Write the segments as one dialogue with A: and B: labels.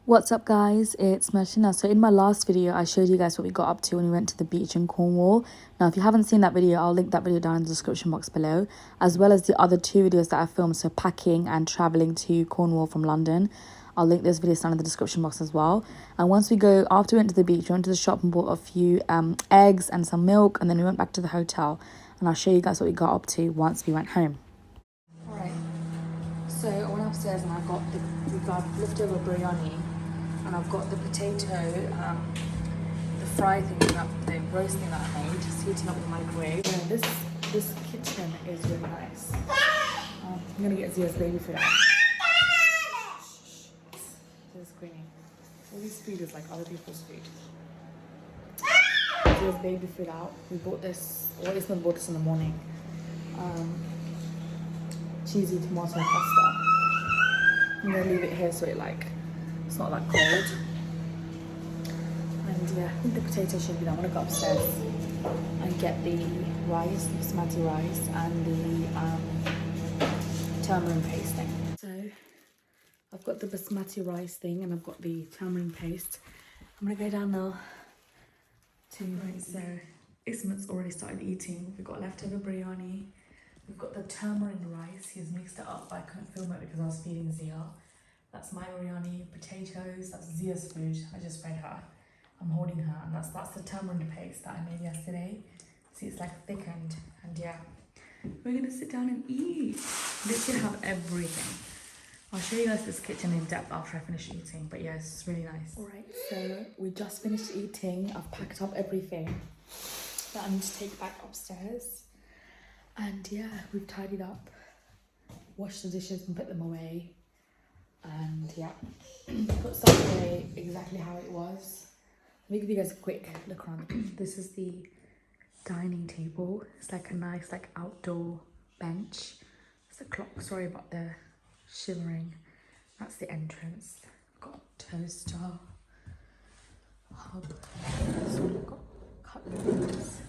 A: What's up guys, it's Martina. So in my last video I showed you guys what we got up to when we went to the beach in Cornwall. Now if you haven't seen that video, I'll link that video down in the description box below, as well as the other two videos that I filmed, so packing and traveling to Cornwall from London. I'll link those videos down in the description box as well. And after we went to the beach, we went to the shop and bought a few eggs and some milk, and then we went back to the hotel, and I'll show you guys what we got up to once we went home. Alright, so I went upstairs and we got leftover biryani. And I've got the potato, the fry thing, the roast thing that I made, just heating up in the microwave. Yeah, this kitchen is really nice. I'm gonna get Zia's baby food out. She's screaming. All this food is like other people's food. Zia's baby food out. We bought this, well, Isma bought this in the morning. Cheesy tomato pasta. I'm gonna leave it here so it's not that cold. And yeah, I think the potato should be done. I'm gonna go upstairs and get the rice, the basmati rice, and the tamarind paste thing. So I've got the basmati rice thing and I've got the tamarind paste. I'm gonna go down now to right. So Ismat's already started eating. We've got leftover biryani. We've got the tamarind rice. He's mixed it up, but I couldn't film it because I was feeding Zia. That's my biryani, potatoes, that's Zia's food. I just fed her. I'm holding her, and that's the tamarind paste that I made yesterday. See, it's like thickened, and yeah. We're gonna sit down and eat. Literally have everything. I'll show you guys this kitchen in depth after I finish eating, but yeah, it's really nice. Alright, so we just finished eating. I've packed up everything that I need to take back upstairs. And yeah, we've tidied up, washed the dishes and put them away. And yeah, put stuff away exactly how it was. Let me give you guys a quick look around. This is the dining table. It's like a nice outdoor bench. It's the clock, sorry about the shivering. That's the entrance. Got toaster, hub, so we've got cutleries.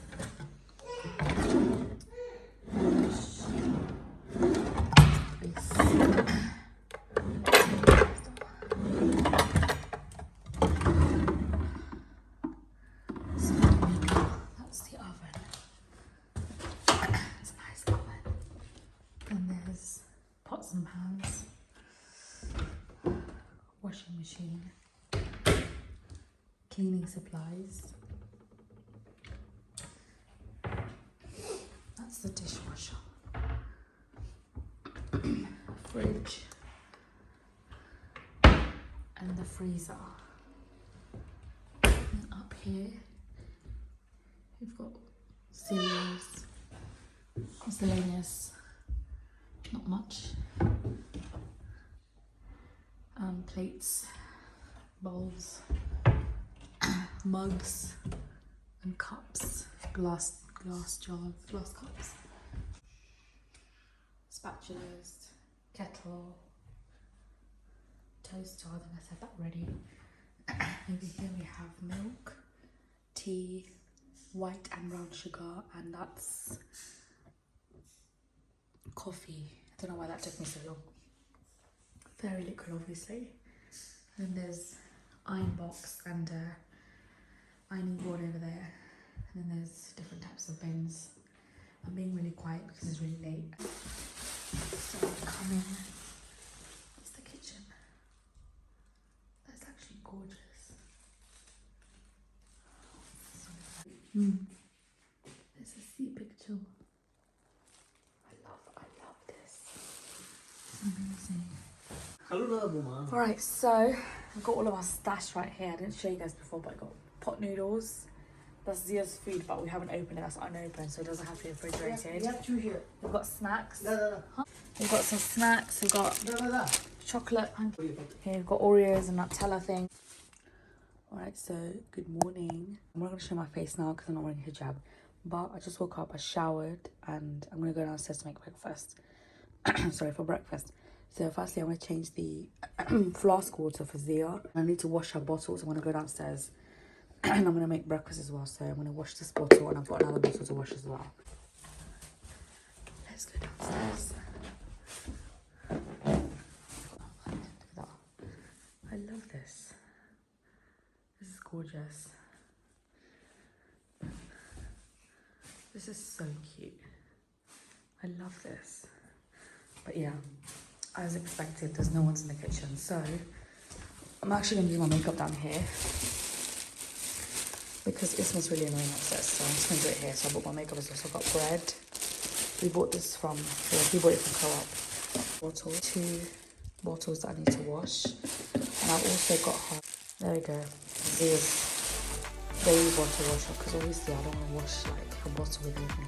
A: Pots and pans, washing machine, cleaning supplies. That's the dishwasher, fridge, and the freezer. And up here, we've got cereals, miscellaneous. Not much. Plates, bowls, mugs, and cups, glass jars, glass cups, spatulas, kettle, toaster. I think I said that already. Over here we have milk, tea, white and brown sugar, and that's coffee. I don't know why that took me so long. Very liquid, obviously. And then there's iron box and ironing board over there. And then there's different types of bins. I'm being really quiet because it's really late. So come in. That's the kitchen. That's actually gorgeous. There's a sea picture. I love this. It's amazing. Alright, so I've got all of our stash right here. I didn't show you guys before, but I got pot noodles. That's Zia's food, but we haven't opened it. That's unopened, so it doesn't have to be refrigerated. We have two here. We've got snacks. Huh? We've got some snacks. We've got chocolate. Here we've got Oreos and Nutella thing. Alright, so good morning. I'm not going to show my face now because I'm not wearing a hijab. But I just woke up, I showered, and I'm going to go downstairs to make breakfast. Sorry, for breakfast. So firstly, I'm going to change the flask water for Zia. I need to wash her bottles. I'm going to go downstairs And I'm going to make breakfast as well. So I'm going to wash this bottle, and I've got another bottle to wash as well. Let's go downstairs. Look at that. I love this. This is gorgeous. This is so cute. I love this. But yeah, as expected, there's no one's in the kitchen. So I'm actually going to do my makeup down here because it smells really annoying upstairs. So I'm just going to do it here. So I bought my makeup as well. So I've got bread. We bought this from, we bought it from Co-op. Bottle, 2 bottles that I need to wash. And I've also got her, there we go, Zia's baby bottle washer, because obviously I don't want to wash like a bottle with anything.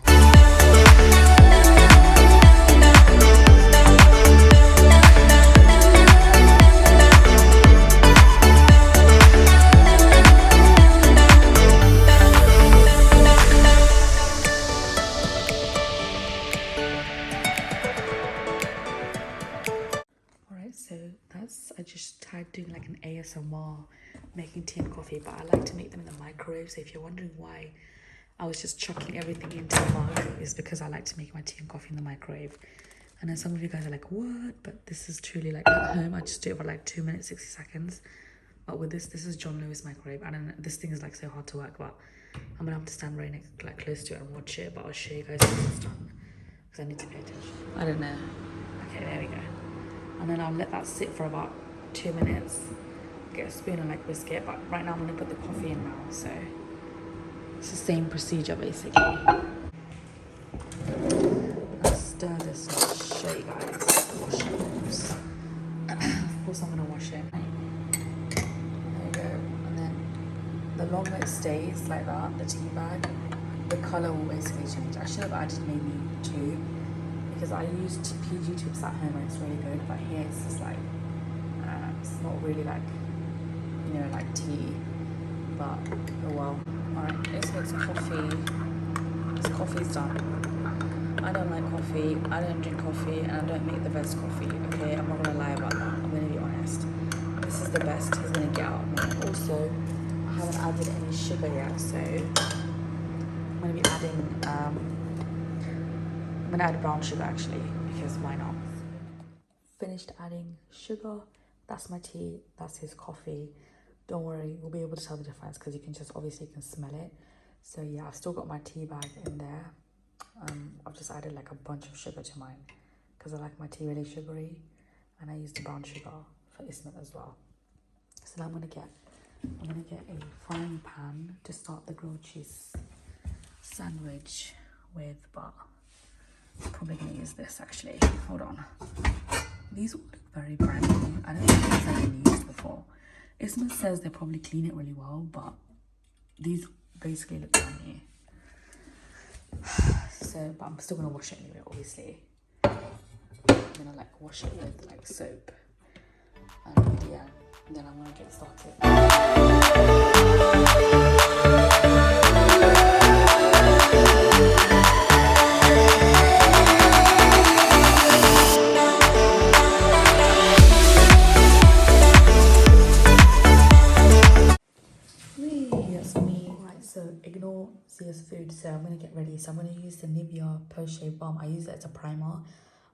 A: I just tried doing like an ASMR making tea and coffee, but I like to make them in the microwave. So if you're wondering why I was just chucking everything into the mug, it's because I like to make my tea and coffee in the microwave. And then some of you guys are like, what? But this is truly like at home. I just do it for like 2 minutes, 60 seconds. But with this is John Lewis microwave. And this thing is like so hard to work, but I'm gonna have to stand right next, like close to it and watch it. But I'll show you guys when it's done because I need to pay attention. I don't know. Okay, there we go. And then I'll let that sit for about 2 minutes. Get a spoon and like whisk it. But right now I'm gonna put the coffee in now. So it's the same procedure basically. I'll stir this and show you guys. Wash it, of course. Of course I'm gonna wash it. There we go. And then the longer it stays like that, the tea bag, the colour will basically change. I should have added maybe 2. Because I used PG tubes at home and it's really good, but here it's just like, it's not really like, you know, like tea, but oh well. Alright, let's make some coffee. This coffee's done. I don't like coffee, I don't drink coffee, and I don't make the best coffee, okay? I'm not gonna lie about that, I'm gonna be honest. This is the best he's gonna get out of me. Also, I haven't added any sugar yet, so I'm gonna be adding, I'm gonna add brown sugar actually, because why not? Finished adding sugar. That's my tea, that's his coffee. Don't worry, we'll be able to tell the difference because you can just, obviously you can smell it. So yeah, I've still got my tea bag in there. I've just added like a bunch of sugar to mine because I like my tea really sugary, and I use the brown sugar for Ismet as well. So now I'm gonna get a frying pan to start the grilled cheese sandwich with, but I'm probably gonna use this actually. Hold on. These all look very brand new. I don't think these have been used before. Ismet says they probably clean it really well, but these basically look brand new. So, but I'm still gonna wash it anyway, obviously. I'm gonna like wash it with like soap. And yeah, then I'm gonna get started. Ignore Zia's food, so I'm going to get ready. So I'm going to use the Nivea Post Shave Balm. I use it as a primer,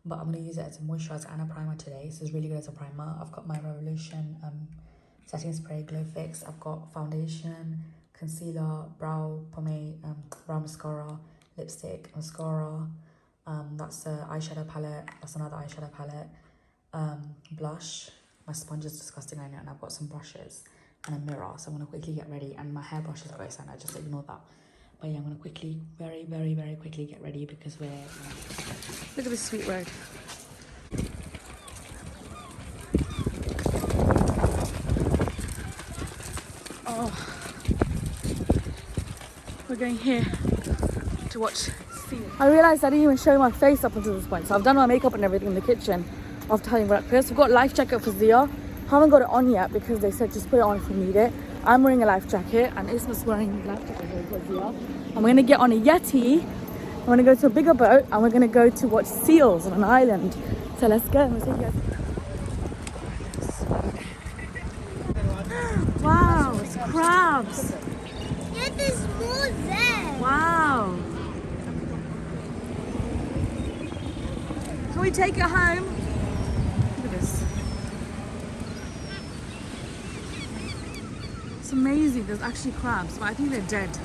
A: but I'm going to use it as a moisturizer and a primer today. So it's really good as a primer. I've got my Revolution setting spray, Glow Fix. I've got foundation, concealer, brow pomade, brow mascara, lipstick, mascara. That's an eyeshadow palette. That's another eyeshadow palette. Blush. My sponge is disgusting right now, and I've got some brushes and a mirror, so I'm going to quickly get ready, and my hairbrush is gross and I just ignore that. But yeah, I'm going to quickly, very quickly get ready because we're, look at this sweet road. Oh, we're going here to watch sea. I realised I didn't even show my face up until this point, so I've done my makeup and everything in the kitchen after having breakfast. We've got life jacket for Zia. Haven't got it on yet because they said just put it on if you need it. I'm wearing a life jacket and Isma's wearing a life jacket for Zia. And we're gonna get on a Yeti. We're gonna go to a bigger boat and we're gonna go to watch seals on an island. So let's go. Wow, it's crabs. Wow. Can we take it home? Look at this. It's amazing. There's actually crabs, but I think they're dead.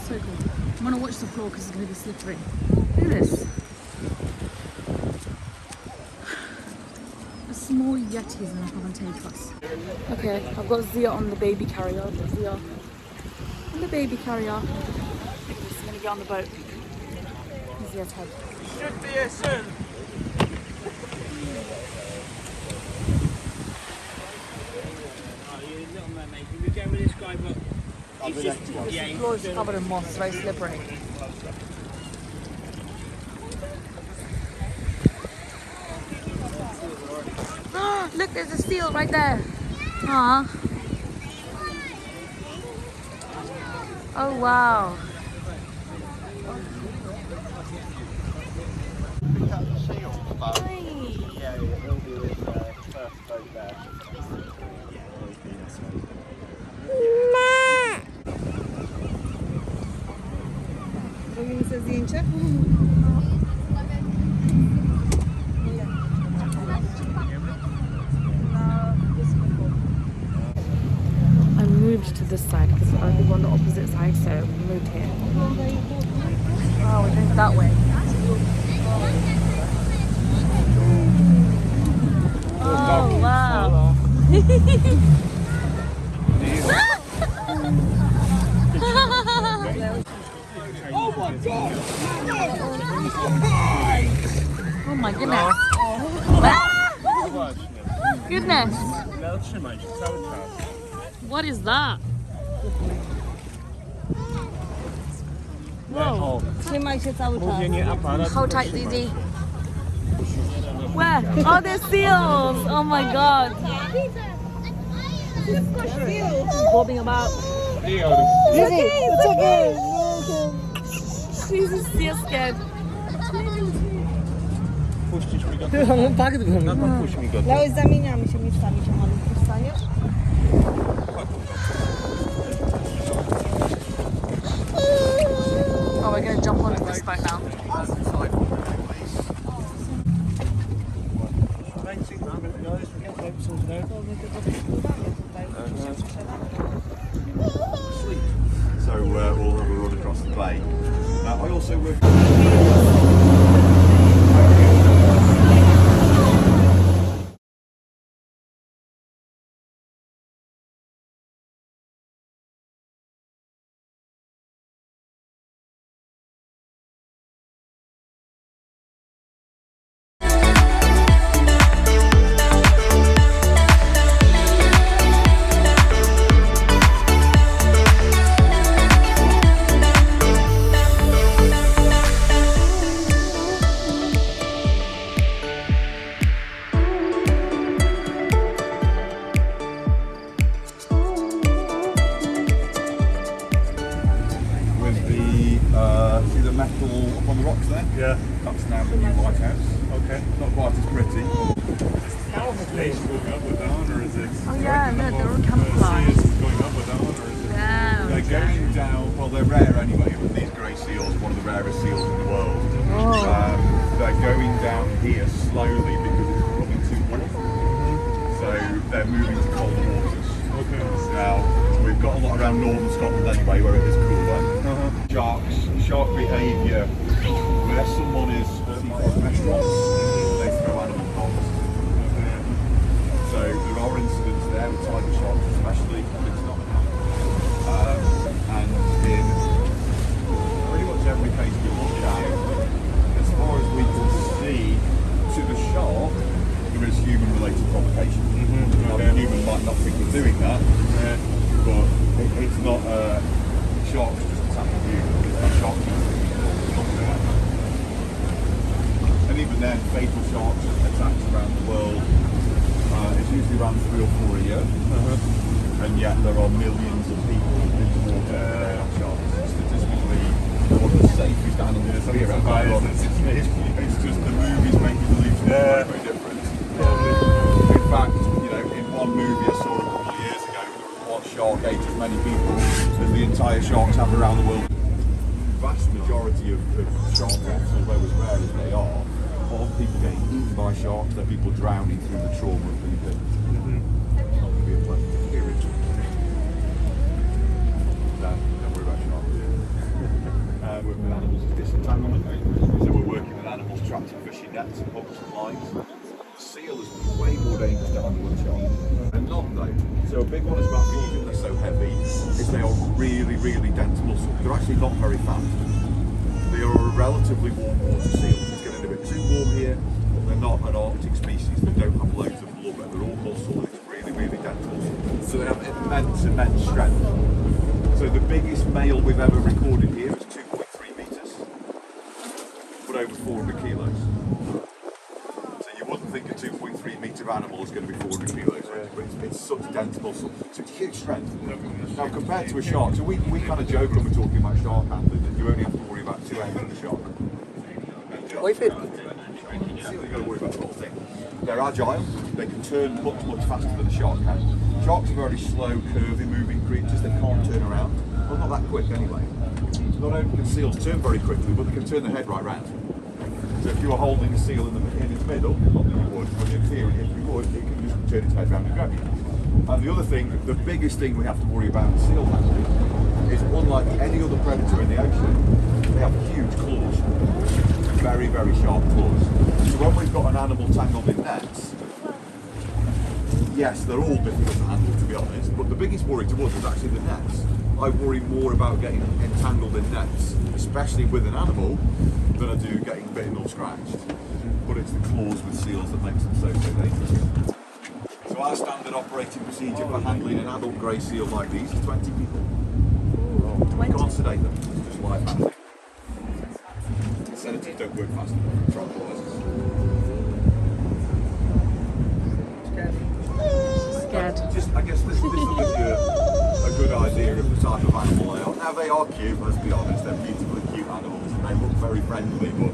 A: So cool. I'm gonna watch the floor because it's gonna be slippery. Look at this. A small Yetis and they'll come and take us. Okay, I've got Zia on the baby carrier. I've got Zia on the baby carrier. I'm just gonna get on the boat. Zia's head.
B: Should be here soon. Little mermaid. You would go with this guy, but he's just
A: The floor is covered in moss, very slippery. Look, there's a seal right there. Aww. Oh wow.
C: Robimy sobie zdjęcie?
A: I moved to this side because I think we're on the opposite side, so we moved here. Oh, we're going that way. Oh wow. Oh my goodness. Goodness. What is that? Whoa.
C: Trzymaj się cały czas.
A: Hold tight, Zizi. Where? Oh, there's seals. Oh my god. Bobbing about.
C: Zizi, it's okay.
A: She's still scared.
B: Puścić mi go.
C: No tak,
B: No to puść mi go.
C: Lałeś, zamieniamy się miejscami, czy malutko wstaniesz?
A: Oh, we're gonna jump onto this boat now.
D: So we'll have a run across the bay. I also work. See the metal up on the rocks there?
B: Yeah.
D: That's now the new White House.
B: Okay.
D: Not quite as pretty.
B: Is it going up or down, or is it?
A: Oh yeah, look, they're all camouflage.
B: Is it going up or down, or is it?
A: Yeah.
D: They're going down, well they're rare anyway, but these grey seals are one of the rarest seals in the world. They're going down here slowly because it's becoming too warm. So they're moving to colder waters.
B: Okay.
D: Now, we've got a lot around northern Scotland anyway, where it is cooler. Shark behaviour, where someone is seafood restaurants, they throw animal bombs. So there are incidents there with tiger sharks especially, but it's not and in pretty much every case we look at, as far as we can see, to the shark, there is human-related provocation. Now the human might not think we're doing that, but it's not sharks just attacking you, it's not sharks attacking people. And even then, fatal sharks attacks around the world, it's usually around 3 or 4 a year, and yet there are millions of people in the water every day on sharks. Statistically, one of the safest animals to be around the world. It's just the movies make you believe something very different. In fact, you know, in one movie I saw a couple of years ago, there was one shark ate as many people as the entire sharks have around the world. The vast majority of shark deaths, although as rare as they are people getting eaten by sharks, they're people drowning through the trauma of being bitten. It's not going to be a pleasant experience. No, don't worry about sharks. Working with animals is disentanglement. So we're working with animals trapped in fishing nets and hooks and lines. The seal is way more dangerous to handle than sharks. They're not though. So a big one is about the reason they're so heavy is they are really, really dense muscles. They're actually not very fat. They are a relatively warm water seal. It's getting a bit too warm here, but they're not an Arctic species. They don't have loads of blubber. They're all muscle. It's really, really dense muscle. So they have immense strength. So the biggest male we've ever recorded here is 2.3 metres, but over 400 kilos. So you wouldn't think a 2.3 metre animal is going to be 400 kilos, but it's such dense muscle. So it's huge strength. Now compared to a shark, so we kind of joke when we're talking about shark handling that you only have to worry about two ends of the shark.
C: Wait it.
D: Seal, you've got to worry about the whole thing. They're agile, they can turn much faster than a shark can. Sharks are very slow, curvy moving creatures, they can't turn around. Well, not that quick anyway. Not only can seals turn very quickly, but they can turn their head right round. So if you were holding a seal in its middle, not that you would, but in theory if you would, it can just turn its head round and grab you. And the other thing, the biggest thing we have to worry about in seal handling is unlike any other predator in the ocean, they have huge claws. Very, very sharp claws. So when we've got an animal tangled in nets, yes, they're all difficult to handle to be honest, but the biggest worry to us is actually the nets. I worry more about getting entangled in nets, especially with an animal, than I do getting bitten or scratched. But it's the claws with seals that makes them so dangerous. So our standard operating procedure for handling an adult grey seal like these is 20 people. We can't sedate them, it's just live handling. Sedatives don't work fast enough for tranquilizers.
A: Scared.
D: I guess this will give you a good idea of the type of animal they are. Now they are cute, let's be honest, they're beautifully cute animals and they look very friendly, but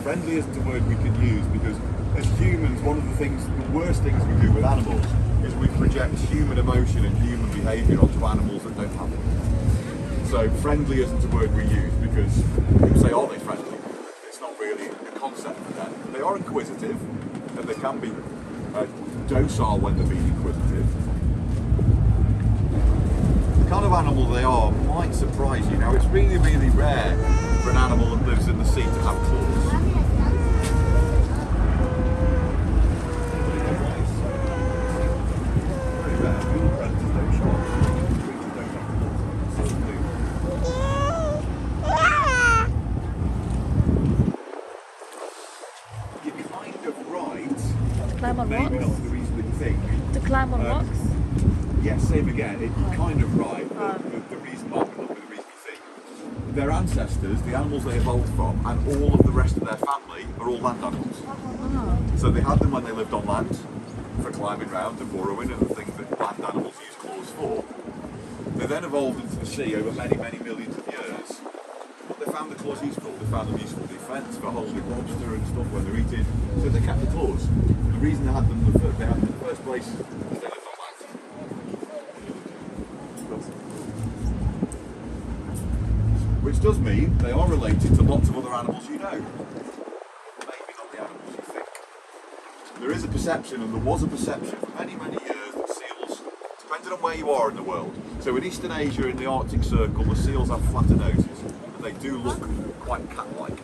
D: friendly isn't a word we can use because as humans, one of the worst things we do with animals is we project human emotion and human behaviour onto animals that don't have it. So friendly isn't a word we use because people say, are they friendly? It's not really a concept for them. They are inquisitive and they can be docile when they're being inquisitive. The kind of animal they are might surprise you. Now it's really, really rare for an animal that lives in the sea to have claws.
A: Climb on
D: Maybe
A: rocks?
D: not the reason that you think.
A: To climb on rocks?
D: Yes, same again. You're kind of right. The reason might be not the reason you think. Their ancestors, the animals they evolved from, and all of the rest of their family are all land animals. So they had them when they lived on land for climbing round and burrowing and the things that land animals use claws for. They then evolved into the sea over many, many millions of years. But they found the claws useful. They found them useful defence for holding lobster and stuff when they're eating. So they kept the claws. The reason they had them in the first place is they lived on land. Which does mean they are related to lots of other animals you know. Maybe not the animals you think. There is a perception, and there was a perception for many, many years that seals, depending on where you are in the world, so in Eastern Asia, in the Arctic Circle, the seals have flatter noses. They do look quite cat-like.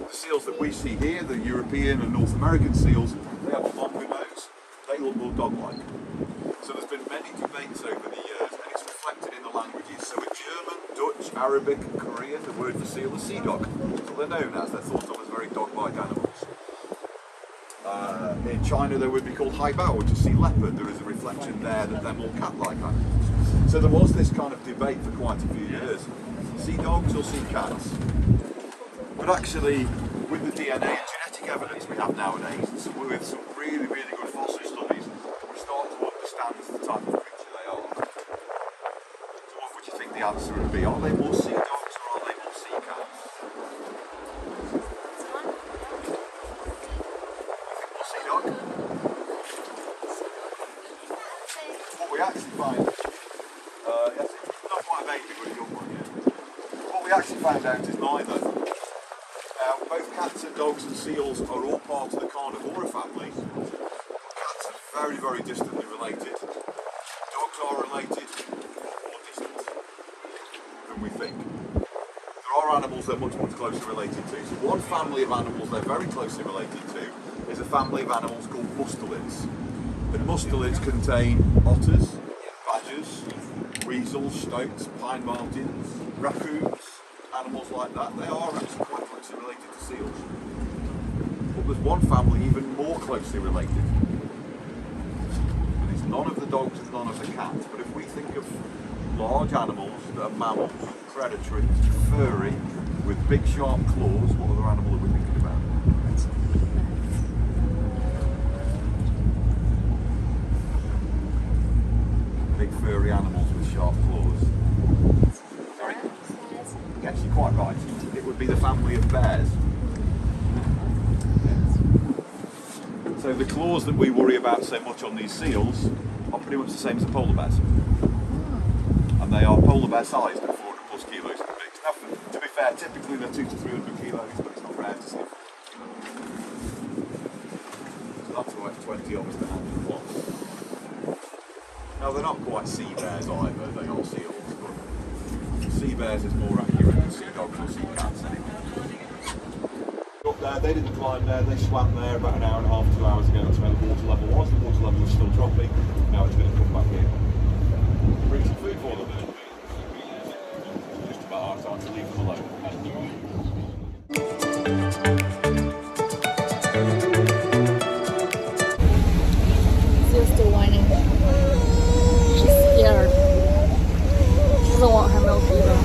D: The seals that we see here, the European and North American seals, they have a longer nose, they look more dog-like. So there's been many debates over the years, and it's reflected in the languages. So in German, Dutch, Arabic, Korean, the word for seal is sea dog. So they're known as, they're thought of as very dog-like animals. In China they would be called haibao, which is sea leopard. There is a reflection there that they're more cat-like animals. So there was this kind of debate for quite a few years. Sea dogs or sea cats? But actually, with the DNA and genetic evidence we have nowadays, with some really, really good fossil studies, we start to understand the type of creature they are. So what would you think the answer would be? Are they more sea dogs or are they more sea cats? More sea dog? What we actually find we actually found out is neither. Both cats and dogs and seals are all part of the carnivora family. Cats are very, very distantly related. Dogs are related more distant than we think. There are animals they're much, much closer related to. So one family of animals they're very closely related to is a family of animals called mustelids. And mustelids contain otters, badgers, weasels, stoats, pine martens, raccoons, animals like that. They are actually quite closely related to seals. But there's one family even more closely related. And it's none of the dogs and none of the cats. But if we think of large animals that are mammals, predatory, furry, with big sharp claws, what other animal are we thinking about? Big furry animals with sharp claws. Sorry? Yes, you're quite right. It would be the family of bears. So the claws that we worry about so much on these seals are pretty much the same as the polar bears. And they are polar bear sized at 400 plus kilos. Now, to be fair, typically they're 200 to 300 kilos, but it's not rare to see. So that's why it's 20 of us to 100 plus. Now they're not quite sea bears either, they are seals, but sea bears is more accurate than sea dogs or sea cats anyway. Up there, they didn't climb there, they swam there about an hour and a half, 2 hours ago. That's where the water level was. The water level is still dropping. Now it's going to come back here. Bring some food for them. Just about our time to leave them alone.
A: Seal's still whining. She's scared. She doesn't want her milk either.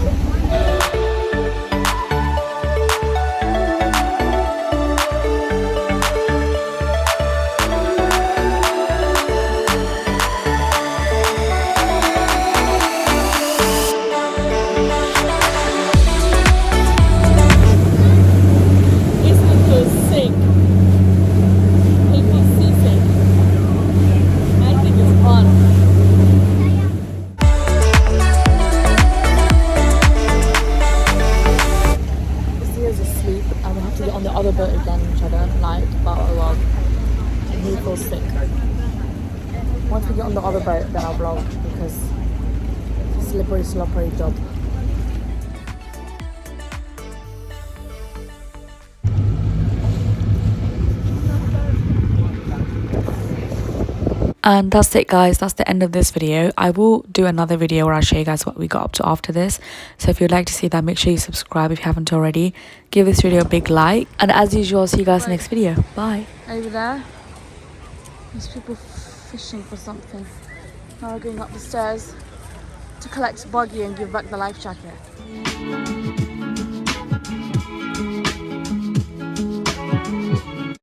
A: Other boat again, which I don't like, but oh well, he feels sick. Once we get on the other boat, then I'll vlog because slippery, sloppery job. And that's it, guys. That's the end of this video. I will do another video where I show you guys what we got up to after this. So if you'd like to see that, make sure you subscribe if you haven't already. Give this video a big like. And as usual, I'll see you guys in the next video. Bye. Over there, there's people fishing for something. Now we're going up the stairs to collect Buggy and give back the life jacket.